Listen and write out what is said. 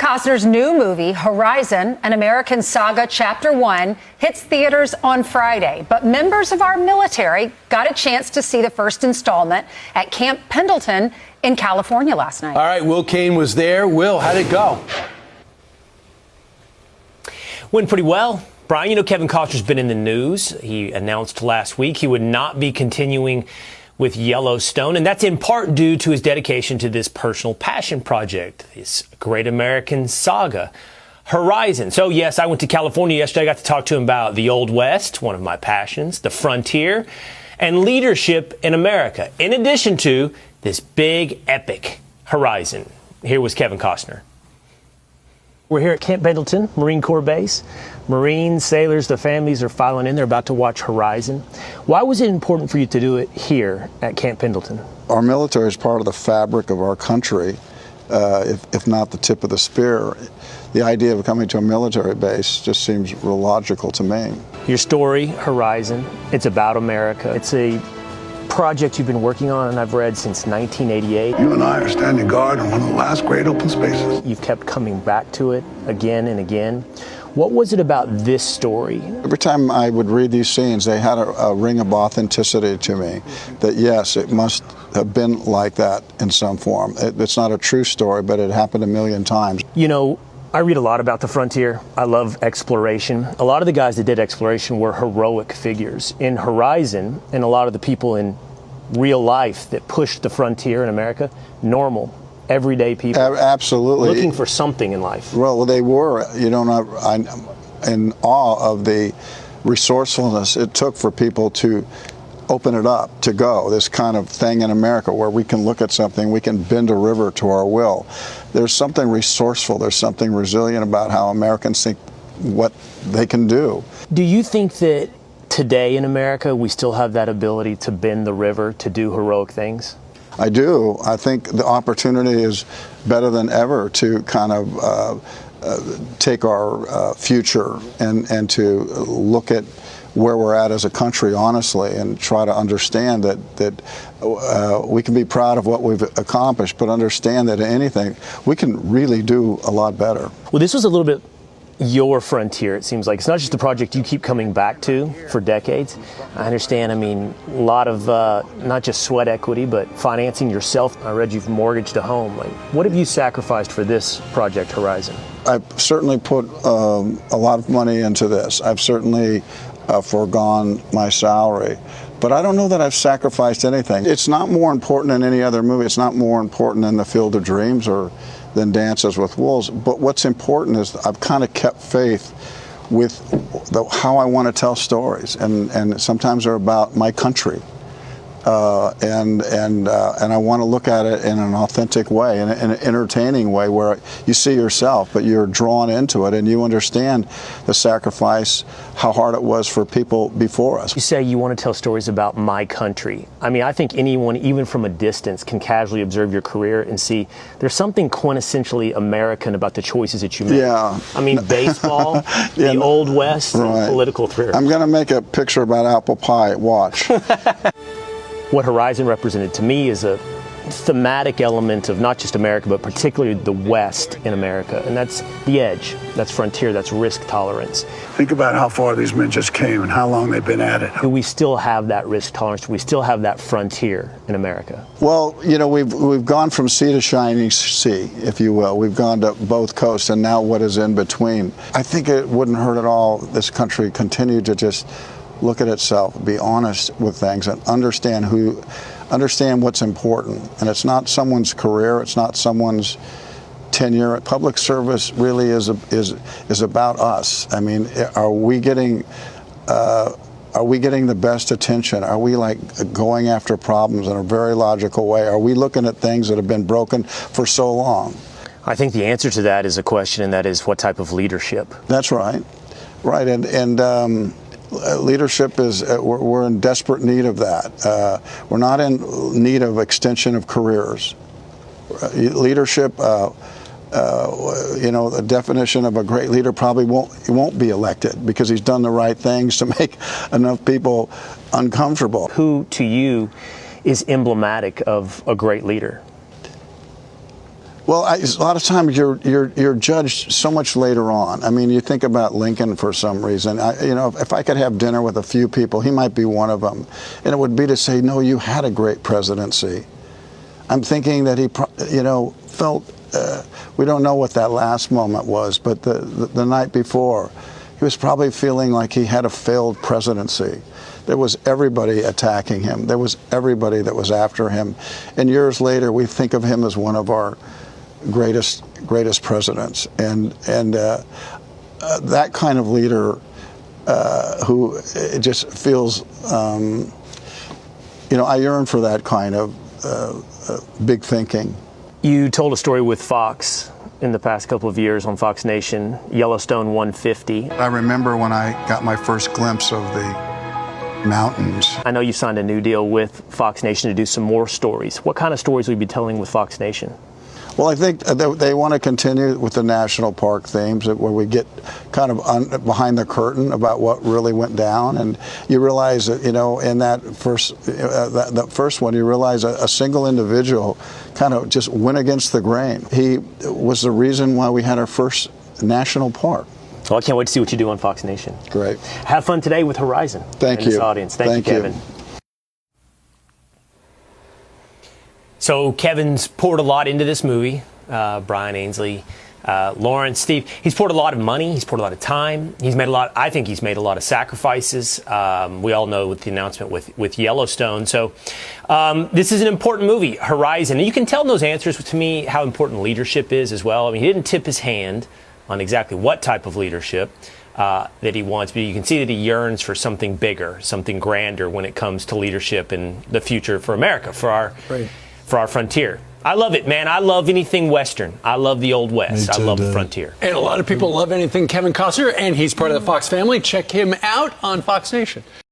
Costner's new movie, Horizon, An American Saga Chapter 1, hits theaters on Friday. But members of our military got a chance to see the first installment at Camp Pendleton in California last night. All right, Will Kane was there. Will, how'd it go? Went pretty well. Brian, you know Kevin Costner's been in the news. He announced last week he would not be continuing with Yellowstone, and that's in part due to his dedication to this personal passion project, this great American saga, Horizon. So yes, I went to California yesterday. I got to talk to him about the Old West, one of my passions, the frontier, and leadership in America, in addition to this big, epic Horizon. Here was Kevin Costner. We're here at Camp Pendleton, Marine Corps Base. Marines, sailors, their families are filing in. They're about to watch Horizon. Why was it important for you to do it here at Camp Pendleton? Our military is part of the fabric of our country, if not the tip of the spear. The idea of coming to a military base just seems real logical to me. Your story, Horizon, it's about America. It's a project you've been working on, and I've read since 1988. You and I are standing guard in one of the last great open spaces. You've kept coming back to it again and again. What was it about this story? Every time I would read these scenes, they had a ring of authenticity to me, that yes, it must have been like that in some form. It's not a true story, but it happened a million times. You know, I read a lot about the frontier. I love exploration. A lot of the guys that did exploration were heroic figures. In Horizon, and a lot of the people in real life that pushed the frontier in America, normal, everyday people. Absolutely. Looking for something in life. Well, they were. You know, I'm in awe of the resourcefulness it took for people to open it up, to go, this kind of thing in America where we can look at something, we can bend a river to our will. There's something resourceful, there's something resilient about how Americans think what they can do. Do you think that today in America we still have that ability to bend the river, to do heroic things? I do. I think the opportunity is better than ever to kind of take our future and to look at where we're at as a country, honestly, and try to understand that we can be proud of what we've accomplished, but understand that anything, we can really do a lot better. Well, this was a little bit your frontier, it seems like. It's not just a project you keep coming back to for decades. I understand, I mean, a lot of not just sweat equity, but financing yourself. I read you've mortgaged a home. Like, what have you sacrificed for this project, Horizon? I've certainly put a lot of money into this. I've certainly foregone my salary. But I don't know that I've sacrificed anything. It's not more important than any other movie. It's not more important than The Field of Dreams or than Dances with Wolves. But what's important is I've kind of kept faith with how I want to tell stories. And sometimes they're about my country. And I want to look at it in an authentic way, in an entertaining way, where you see yourself, but you're drawn into it and you understand the sacrifice, how hard it was for people before us. You say you want to tell stories about my country. I mean, I think anyone, even from a distance, can casually observe your career and see there's something quintessentially American about the choices that you make. Yeah. I mean, baseball, the Old West, right. And political thrillers. I'm going to make a picture about apple pie. Watch. What Horizon represented to me is a thematic element of not just America, but particularly the West in America. And that's the edge, that's frontier, that's risk tolerance. Think about how far these men just came and how long they've been at it. Do we still have that risk tolerance? Do we still have that frontier in America? Well, you know, we've gone from sea to shining sea, if you will. We've gone to both coasts, and now what is in between. I think it wouldn't hurt at all this country continue to just look at itself, be honest with things, and understand what's important. And it's not someone's career, it's not someone's tenure. Public service really is about us. I mean, are we getting the best attention? Are we like going after problems in a very logical way? Are we looking at things that have been broken for so long? I think the answer to that is a question, and that is what type of leadership? That's right. Right, and leadership is, we're in desperate need of that. We're not in need of extension of careers. Leadership, you know, the definition of a great leader probably won't be elected because he's done the right things to make enough people uncomfortable. Who, to you, is emblematic of a great leader? Well, a lot of times you're judged so much later on. I mean, you think about Lincoln for some reason. If I could have dinner with a few people, he might be one of them, and it would be to say, no, you had a great presidency. I'm thinking that he, felt. We don't know what that last moment was, but the night before, he was probably feeling like he had a failed presidency. There was everybody attacking him. There was everybody that was after him. And years later, we think of him as one of our greatest presidents. And that kind of leader who just feels, I yearn for that kind of big thinking. You told a story with Fox in the past couple of years on Fox Nation, Yellowstone 150. I remember when I got my first glimpse of the mountains. I know you signed a new deal with Fox Nation to do some more stories. What kind of stories will you be telling with Fox Nation? Well, I think they want to continue with the national park themes, where we get kind of behind the curtain about what really went down, and you realize that in that first one, you realize a single individual kind of just went against the grain. He was the reason why we had our first national park. Well, I can't wait to see what you do on Fox Nation. Great. Have fun today with Horizon. Thank you. This audience. Thank you, Kevin. So Kevin's poured a lot into this movie. Brian Ainsley, Lawrence, Steve. He's poured a lot of money. He's poured a lot of time. I think he's made a lot of sacrifices. We all know with the announcement with Yellowstone. So this is an important movie, Horizon. And you can tell in those answers to me how important leadership is as well. I mean, he didn't tip his hand on exactly what type of leadership that he wants, but you can see that he yearns for something bigger, something grander when it comes to leadership and the future for America, for our frontier. I love it, man. I love anything Western. I love the Old West. I love the frontier. And a lot of people love anything Kevin Costner, and he's part of the Fox family. Check him out on Fox Nation.